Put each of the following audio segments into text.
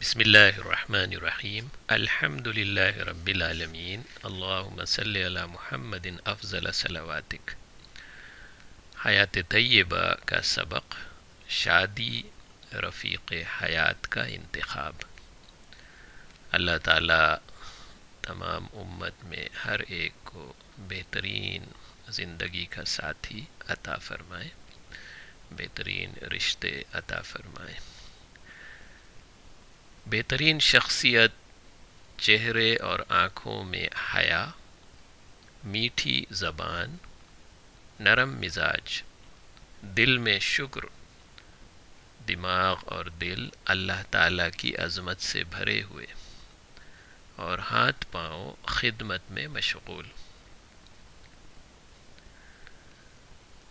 بسم اللہ الرحمن الرحیم الحمد للہ رب العالمین اللہم صلی علی محمد افضل صلواتک۔ حیات طیبہ کا سبق، شادی رفیق حیات کا انتخاب۔ اللہ تعالی تمام امت میں ہر ایک کو بہترین زندگی کا ساتھی عطا فرمائے، بہترین رشتے عطا فرمائے۔ بہترین شخصیت، چہرے اور آنکھوں میں حیا، میٹھی زبان، نرم مزاج، دل میں شکر، دماغ اور دل اللہ تعالیٰ کی عظمت سے بھرے ہوئے اور ہاتھ پاؤں خدمت میں مشغول۔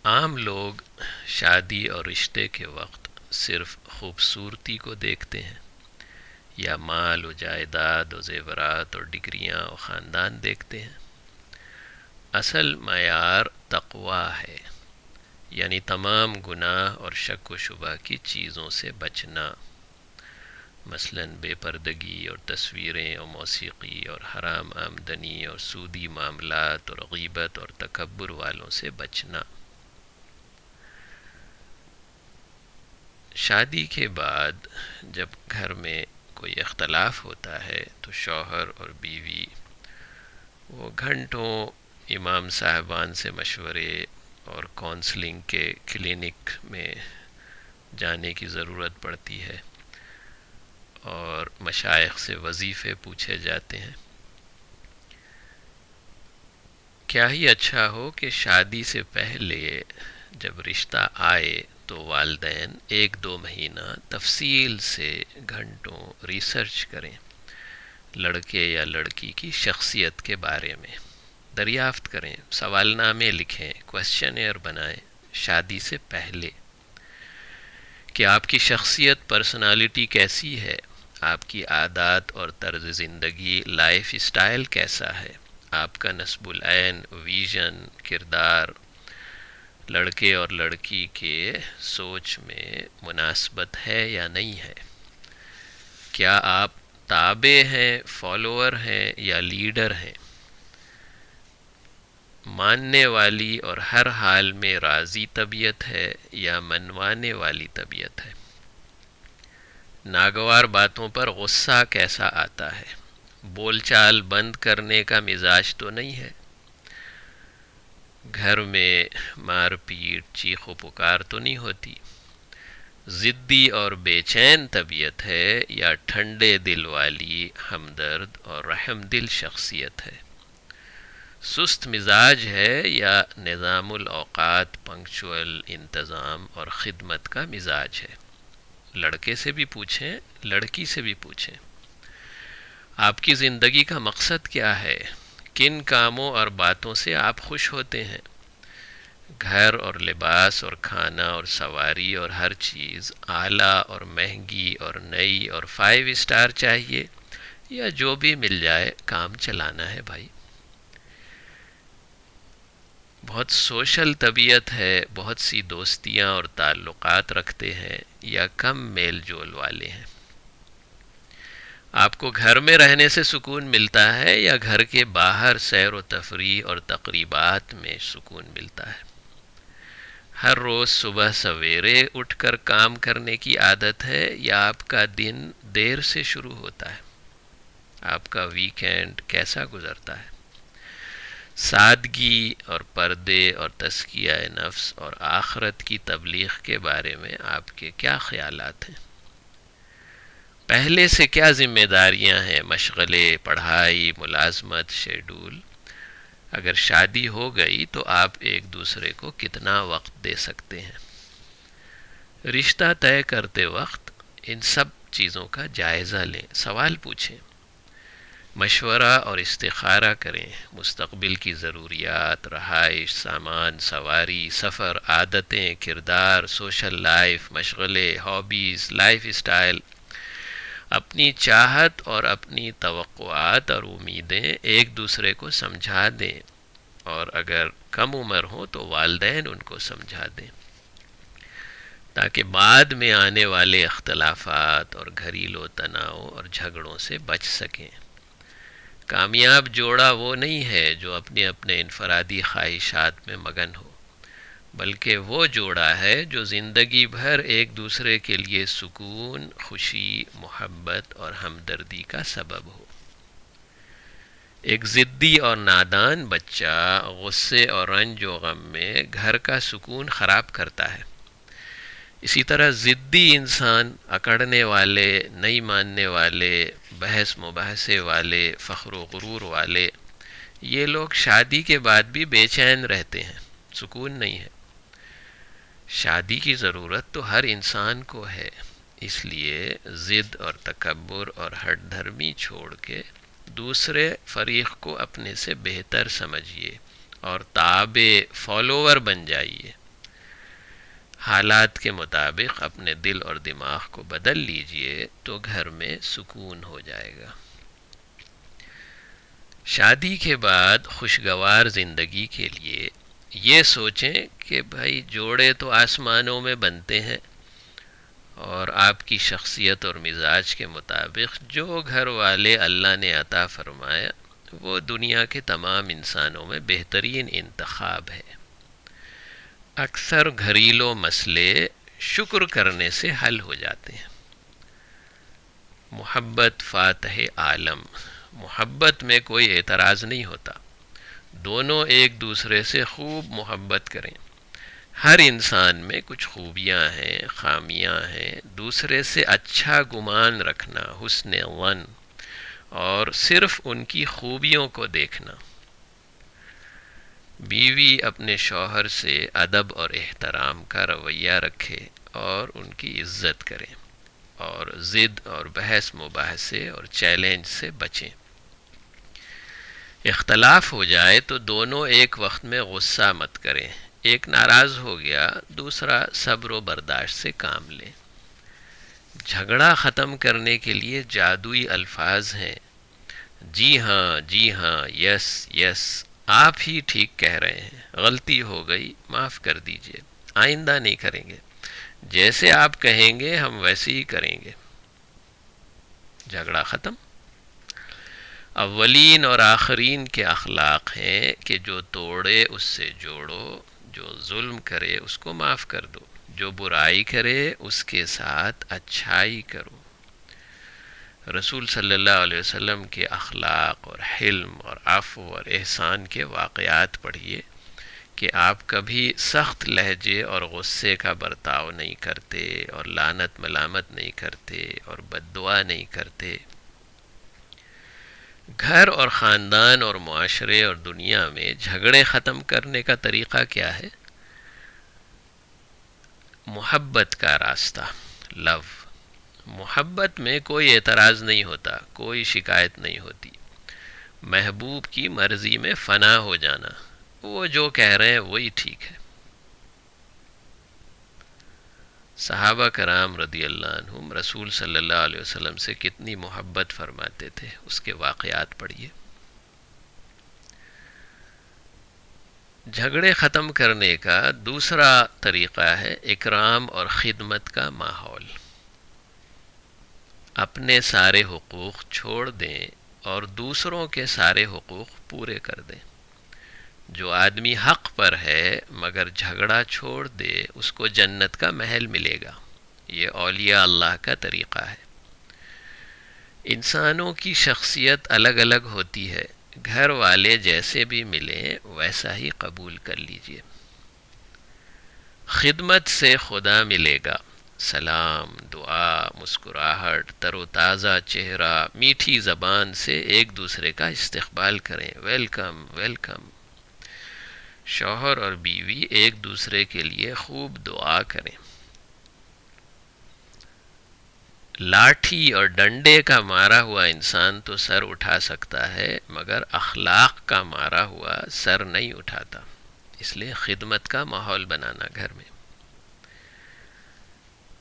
عام لوگ شادی اور رشتے کے وقت صرف خوبصورتی کو دیکھتے ہیں، یا مال و جائیداد و زیورات اور ڈگریاں و خاندان دیکھتے ہیں۔ اصل معیار تقویٰ ہے، یعنی تمام گناہ اور شک و شبہ کی چیزوں سے بچنا، مثلاً بے پردگی اور تصویریں اور موسیقی اور حرام آمدنی اور سودی معاملات اور غیبت اور تکبر والوں سے بچنا۔ شادی کے بعد جب گھر میں کوئی اختلاف ہوتا ہے تو شوہر اور بیوی وہ گھنٹوں امام صاحبان سے مشورے اور کونسلنگ کے کلینک میں جانے کی ضرورت پڑتی ہے، اور مشائخ سے وظیفے پوچھے جاتے ہیں۔ کیا ہی اچھا ہو کہ شادی سے پہلے جب رشتہ آئے تو والدین 1-2 مہینہ تفصیل سے گھنٹوں ریسرچ کریں، لڑکے یا لڑکی کی شخصیت کے بارے میں دریافت کریں، سوال نامے لکھیں، کویسچنئر بنائیں شادی سے پہلے کہ آپ کی شخصیت، پرسنالٹی کیسی ہے، آپ کی عادات اور طرز زندگی، لائف اسٹائل کیسا ہے، آپ کا نسب العین، ویژن، کردار لڑکے اور لڑکی کے سوچ میں مناسبت ہے یا نہیں ہے، کیا آپ تابع ہیں، فالوور ہیں یا لیڈر ہیں، ماننے والی اور ہر حال میں راضی طبیعت ہے یا منوانے والی طبیعت ہے، ناگوار باتوں پر غصہ کیسا آتا ہے، بول چال بند کرنے کا مزاج تو نہیں ہے، گھر میں مار پیٹ، چیخ و پکار تو نہیں ہوتی، ضدی اور بے چین طبیعت ہے یا ٹھنڈے دل والی، ہمدرد اور رحم دل شخصیت ہے، سست مزاج ہے یا نظام الاوقات، پنکچول، انتظام اور خدمت کا مزاج ہے۔ لڑکے سے بھی پوچھیں، لڑکی سے بھی پوچھیں، آپ کی زندگی کا مقصد کیا ہے، کن کاموں اور باتوں سے آپ خوش ہوتے ہیں، گھر اور لباس اور کھانا اور سواری اور ہر چیز اعلیٰ اور مہنگی اور نئی اور 5 اسٹار چاہیے، یا جو بھی مل جائے کام چلانا ہے بھائی۔ بہت سوشل طبیعت ہے، بہت سی دوستیاں اور تعلقات رکھتے ہیں، یا کم میل جول والے ہیں، آپ کو گھر میں رہنے سے سکون ملتا ہے یا گھر کے باہر سیر و تفریح اور تقریبات میں سکون ملتا ہے، ہر روز صبح سویرے اٹھ کر کام کرنے کی عادت ہے یا آپ کا دن دیر سے شروع ہوتا ہے، آپ کا ویکینڈ کیسا گزرتا ہے، سادگی اور پردے اور تزکیہ نفس اور آخرت کی تبلیغ کے بارے میں آپ کے کیا خیالات ہیں، پہلے سے کیا ذمہ داریاں ہیں، مشغلے، پڑھائی، ملازمت، شیڈول، اگر شادی ہو گئی تو آپ ایک دوسرے کو کتنا وقت دے سکتے ہیں۔ رشتہ طے کرتے وقت ان سب چیزوں کا جائزہ لیں، سوال پوچھیں، مشورہ اور استخارہ کریں، مستقبل کی ضروریات، رہائش، سامان، سواری، سفر، عادتیں، کردار، سوشل لائف، مشغلے، ہابیز، لائف اسٹائل، اپنی چاہت اور اپنی توقعات اور امیدیں ایک دوسرے کو سمجھا دیں، اور اگر کم عمر ہوں تو والدین ان کو سمجھا دیں۔ تاکہ بعد میں آنے والے اختلافات اور گھریلو تناؤ اور جھگڑوں سے بچ سکیں۔ کامیاب جوڑا وہ نہیں ہے جو اپنے اپنے انفرادی خواہشات میں مگن ہو، بلکہ وہ جوڑا ہے جو زندگی بھر ایک دوسرے کے لیے سکون، خوشی، محبت اور ہمدردی کا سبب ہو۔ ایک ضدی اور نادان بچہ غصے اور رنج و غم میں گھر کا سکون خراب کرتا ہے۔ اسی طرح ضدی انسان، اکڑنے والے، نہیں ماننے والے، بحث مباحثے والے، فخر و غرور والے، یہ لوگ شادی کے بعد بھی بے چین رہتے ہیں، سکون نہیں ہے۔ شادی کی ضرورت تو ہر انسان کو ہے، اس لیے ضد اور تکبر اور ہٹ دھرمی چھوڑ کے دوسرے فریق کو اپنے سے بہتر سمجھیے اور تابع فالوور بن جائیے۔ حالات کے مطابق اپنے دل اور دماغ کو بدل لیجئے تو گھر میں سکون ہو جائے گا۔ شادی کے بعد خوشگوار زندگی کے لیے یہ سوچیں کہ بھائی جوڑے تو آسمانوں میں بنتے ہیں، اور آپ کی شخصیت اور مزاج کے مطابق جو گھر والے اللہ نے عطا فرمایا وہ دنیا کے تمام انسانوں میں بہترین انتخاب ہے۔ اکثر گھریلو مسئلے شکر کرنے سے حل ہو جاتے ہیں۔ محبت فاتح عالم، محبت میں کوئی اعتراض نہیں ہوتا، دونوں ایک دوسرے سے خوب محبت کریں۔ ہر انسان میں کچھ خوبیاں ہیں، خامیاں ہیں، دوسرے سے اچھا گمان رکھنا، حسن ظن، اور صرف ان کی خوبیوں کو دیکھنا۔ بیوی اپنے شوہر سے ادب اور احترام کا رویہ رکھے اور ان کی عزت کرے، اور ضد اور بحث مباحثے اور چیلنج سے بچیں۔ اختلاف ہو جائے تو دونوں ایک وقت میں غصہ مت کریں، ایک ناراض ہو گیا، دوسرا صبر و برداشت سے کام لے۔ جھگڑا ختم کرنے کے لیے جادوئی الفاظ ہیں: جی ہاں، جی ہاں، یس یس، آپ ہی ٹھیک کہہ رہے ہیں، غلطی ہو گئی، معاف کر دیجئے، آئندہ نہیں کریں گے، جیسے آپ کہیں گے ہم ویسے ہی کریں گے۔ جھگڑا ختم۔ اولین اور آخرین کے اخلاق ہیں کہ جو توڑے اس سے جوڑو، جو ظلم کرے اس کو معاف کر دو، جو برائی کرے اس کے ساتھ اچھائی کرو۔ رسول صلی اللہ علیہ وسلم کے اخلاق اور حلم اور عفو اور احسان کے واقعات پڑھیے کہ آپ کبھی سخت لہجے اور غصے کا برتاؤ نہیں کرتے، اور لعنت ملامت نہیں کرتے، اور بد دعا نہیں کرتے۔ گھر اور خاندان اور معاشرے اور دنیا میں جھگڑے ختم کرنے کا طریقہ کیا ہے؟ محبت کا راستہ، لو۔ محبت میں کوئی اعتراض نہیں ہوتا، کوئی شکایت نہیں ہوتی، محبوب کی مرضی میں فنا ہو جانا، وہ جو کہہ رہے ہیں وہی ٹھیک ہے۔ صحابہ کرام رضی اللہ عنہم رسول صلی اللہ علیہ وسلم سے کتنی محبت فرماتے تھے، اس کے واقعات پڑھیے۔ جھگڑے ختم کرنے کا دوسرا طریقہ ہے اکرام اور خدمت کا ماحول۔ اپنے سارے حقوق چھوڑ دیں اور دوسروں کے سارے حقوق پورے کر دیں۔ جو آدمی حق پر ہے مگر جھگڑا چھوڑ دے اس کو جنت کا محل ملے گا۔ یہ اولیاء اللہ کا طریقہ ہے۔ انسانوں کی شخصیت الگ الگ ہوتی ہے، گھر والے جیسے بھی ملیں ویسا ہی قبول کر لیجئے۔ خدمت سے خدا ملے گا۔ سلام، دعا، مسکراہٹ، تر و تازہ چہرہ، میٹھی زبان سے ایک دوسرے کا استقبال کریں، ویلکم ویلکم۔ شوہر اور بیوی ایک دوسرے کے لیے خوب دعا کریں۔ لاٹھی اور ڈنڈے کا مارا ہوا انسان تو سر اٹھا سکتا ہے مگر اخلاق کا مارا ہوا سر نہیں اٹھاتا، اس لیے خدمت کا ماحول بنانا گھر میں۔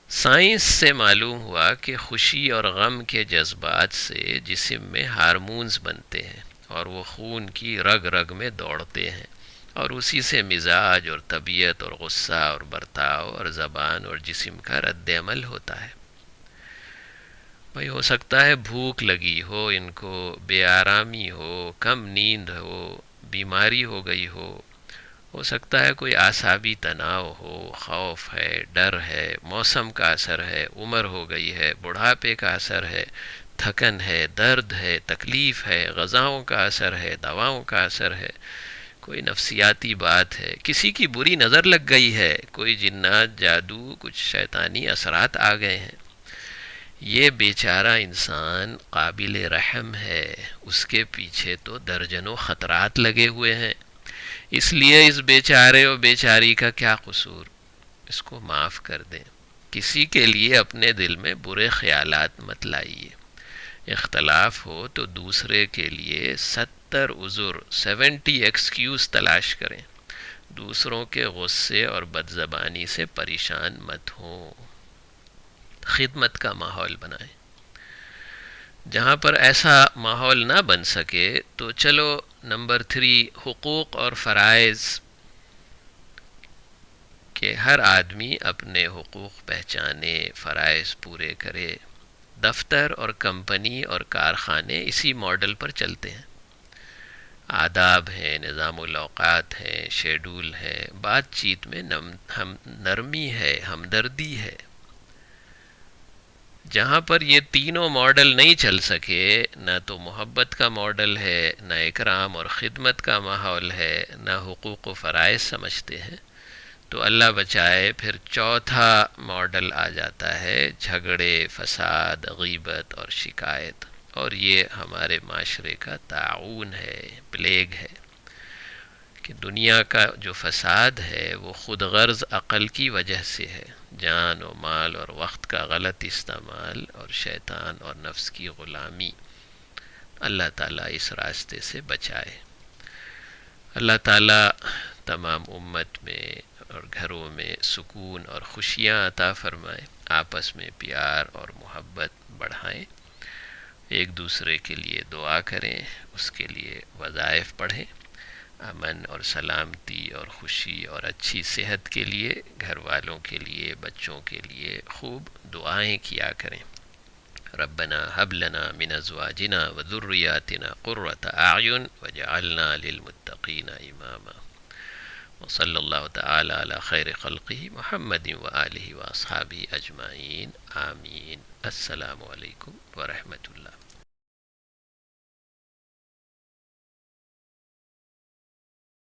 سائنس سے معلوم ہوا کہ خوشی اور غم کے جذبات سے جسم میں ہارمونز بنتے ہیں اور وہ خون کی رگ رگ میں دوڑتے ہیں، اور اسی سے مزاج اور طبیعت اور غصہ اور برتاؤ اور زبان اور جسم کا رد عمل ہوتا ہے۔ بھئی ہو سکتا ہے بھوک لگی ہو، ان کو بے آرامی ہو، کم نیند ہو، بیماری ہو گئی ہو سکتا ہے کوئی اعصابی تناؤ ہو، خوف ہے، ڈر ہے، موسم کا اثر ہے، عمر ہو گئی ہے، بڑھاپے کا اثر ہے، تھکن ہے، درد ہے، تکلیف ہے، غذاؤں کا اثر ہے، دواؤں کا اثر ہے، کوئی نفسیاتی بات ہے، کسی کی بری نظر لگ گئی ہے، کوئی جنات، جادو، کچھ شیطانی اثرات آ گئے ہیں۔ یہ بیچارہ انسان قابل رحم ہے، اس کے پیچھے تو درجنوں خطرات لگے ہوئے ہیں، اس لیے اس بیچارے و بیچاری کا کیا قصور، اس کو معاف کر دیں۔ کسی کے لیے اپنے دل میں برے خیالات مت لائیے۔ اختلاف ہو تو دوسرے کے لیے 70 ایکسکیوز تلاش کریں۔ دوسروں کے غصے اور بد زبانی سے پریشان مت ہوں، خدمت کا ماحول بنائیں۔ جہاں پر ایسا ماحول نہ بن سکے تو چلو نمبر 3 حقوق اور فرائض، کہ ہر آدمی اپنے حقوق پہچانے، فرائض پورے کرے۔ دفتر اور کمپنی اور کارخانے اسی ماڈل پر چلتے ہیں۔ آداب ہیں، نظام الاوقات ہیں، شیڈول ہیں، بات چیت میں نرمی ہے، ہمدردی ہے۔ جہاں پر یہ تینوں ماڈل نہیں چل سکے، نہ تو محبت کا ماڈل ہے، نہ اکرام اور خدمت کا ماحول ہے، نہ حقوق و فرائض سمجھتے ہیں، تو اللہ بچائے پھر چوتھا ماڈل آ جاتا ہے، جھگڑے، فساد، غیبت اور شکایت، اور یہ ہمارے معاشرے کا طاعون ہے، پلیگ ہے، کہ دنیا کا جو فساد ہے وہ خود غرض عقل کی وجہ سے ہے، جان و مال اور وقت کا غلط استعمال اور شیطان اور نفس کی غلامی۔ اللہ تعالیٰ اس راستے سے بچائے۔ اللہ تعالیٰ تمام امت میں اور گھروں میں سکون اور خوشیاں عطا فرمائے، آپس میں پیار اور محبت بڑھائیں، ایک دوسرے کے لیے دعا کریں، اس کے لیے وظائف پڑھیں، امن اور سلامتی اور خوشی اور اچھی صحت کے لیے گھر والوں کے لیے، بچوں کے لیے خوب دعائیں کیا کریں۔ ربنا هب لنا من ازواجنا وذرياتنا قرة اعین وجعلنا للمتقین اماما۔ وصلی اللہ تعالی علی خیر خلقہ محمد وآلہ واصحابہ اجمعین، آمین۔ السلام علیکم ورحمۃ اللہ۔